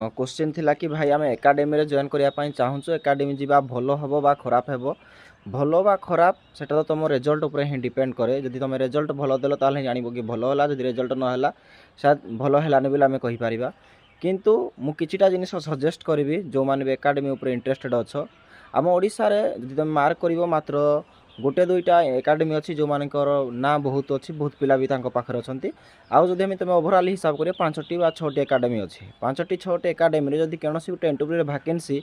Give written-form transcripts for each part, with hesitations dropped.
Question थिला कि भाई आम एकाडेमी रे जॉइन करने चाहूँ एकाडेमी जीवा भल हम बा खराब हेबो भल बा खराब सेटा तो तुम रिजल्ट उपर ही डिपेंड करे जदि तुम रिजल्ट भल देल ताले जानिबो कि भल होला जदि रिजल्ट न होला शायद भल हेलानी बोली आमे कहि परिबा किंतु मु किछिटा जिनिस सजेस्ट करिवि जो माने भी एकाडेमी उपर इंटरेस्टेड अछ आम ओडिसा रे जदि तुम मार्क करिवो मात्र गोटे दुईटा एकाडेमी अच्छी जो मानकर ना बहुत अच्छी बहुत पिला भी पाखे अच्छा आउ जदि तुम ओभरऑल हिसाब करियो 5टी बा 6टी एकाडेमी अच्छी 5टी 6टी एकाडेमी जदि कौन गोटे इंटरव्यू वैकेंसी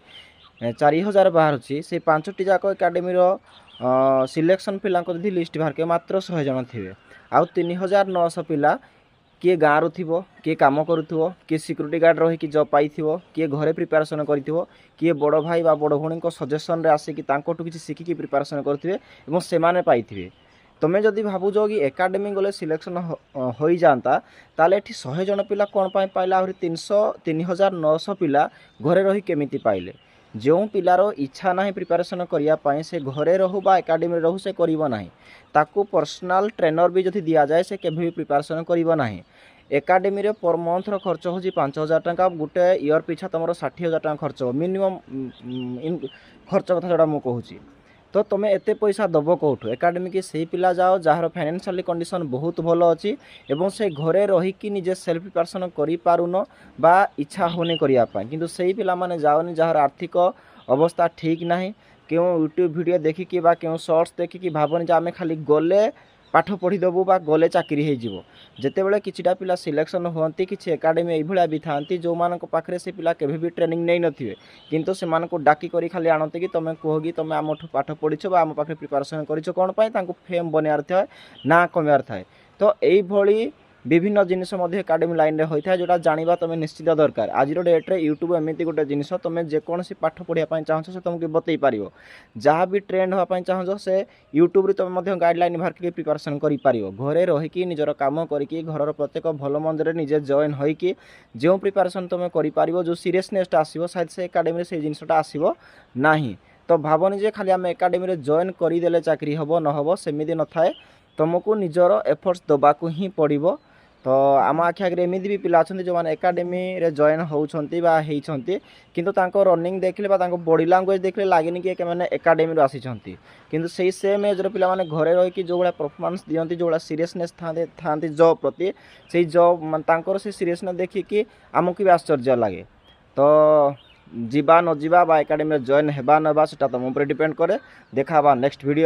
4000 बाहर से 5टी जाक एकाडेमी सिलेक्शन पिला लिस्ट बाहर के मात्र 100 जन थे आउ 3900 पिला किए गाँव रु थो किए कम करूँ किए सिक्यूरीटी गार्ड रही जब पाई किए घरे प्रिपेरेसन कर किए बड़ भाई बा बड़ भौणी सजेसन रे आसिक किसी शिखिकी प्रिपेरेसन करेंगे से पाई तुम्हें जदि भावुज कि एकाडेमी गले सिलेक्शन हो जाता ताले एठी 100 जन पिला कौन पाइला आहरी 3900 पिला घरे रही केमिति पाइले जो पिलार इच्छा ना प्रिपेरेसन करने से घरे रहू बा एकाडेमी रहू से करिबो नाही ताकू पर्सनल ट्रेनर भी जदि दिया जाए से केभी भी प्रिपेरेसन करिबो नाही एकाडेमी रे पर मंथ रो खर्च होची 5000 टंका गोटे इयर पिछा तुम 60,000 टंका खर्च हो मिनिमम खर्च कथा जोड़ा मु कहूची तो तुम्हें एते पैसा दब कौटू एकाडेमी की सही पिला जाओ जार फाइनेंशियल कंडीशन बहुत भल अच्छी एवं से घरे रहीकि निजे सेल्फ प्रिपेरेसन करिपारुन बा इच्छा होने करने किंतु सही पिला माने जाओनी जार आर्थिक अवस्था ठीक नहीं क्यों यूट्यूब वीडियो देखिकी बा क्यों शॉर्ट्स देखिकी भावनी जे आमे खाली गले पाठ पढ़ीदेबू बा गले चाकरी हो जितेबाला किछिटा पिला सिलेक्शन होती किसी एकाडेमी यही भी था जो मान पाखे से पिला केभी भी ट्रेनिंग नहीं नथिबे किंतु से मानको डाकी करी खाली आणते कि तुम कह कि तुम आम पाठ पढ़ीछ आम पाखे प्रिपेरेसन करिछ कौन पाई तांको फेम बनवार थाए ना कमार थाए तो यही विभिन्न जिनिस एकाडेमी लाइन रे होता है जोटा जाना तुम निश्चित दरकार आज डेट रे यूट्यूब एमती गोटे जिनिस तुम जेकोसी पाठ पढ़ाई चाहो से तुमको बतई पार जहाँ भी ट्रेंड हाँपाई चाहो से यूट्यूब तुम गाइडलाइन बाहर के प्रिपेरेसन कर घरे रहीकि निजर कम करके घर प्रत्येक भल मंदे निजे जॉइन होइकि जो प्रिपेरेसन तुम कर जो सीरियसनेस आसो शायद से एकाडेमी से जिनटा आसो ना तो भावनी जे खाली आम एकाडेमी जॉइन करदे चाकरी हम न हम सेमती न थाए तुमको निजर एफर्ट्स दबाक ही पड़ो तो आम आखि आगे एमती भी पिला अच्छा जो मैंने एकाडेमी रे जॉइन होती किंतु तांको रनिंग देखले बॉडी लैंग्वेज देखले लगेनि कि मैंने एकाडेमी आसी किंतु सही सेम एज्र पिला माने घरे रही जो भाया परफॉर्मेंस दियंती जो भाया सीरियसनेस था जॉब प्रति से जॉब तांकर से सीरियसनेस देखिकी आमको भी आश्चर्य लगे तो जीवा न जीवा बा एकाडेमी जॉइन हेबा नबा सेटा तुम ऊपर डिपेंड करे देखा नेक्स्ट वीडियो।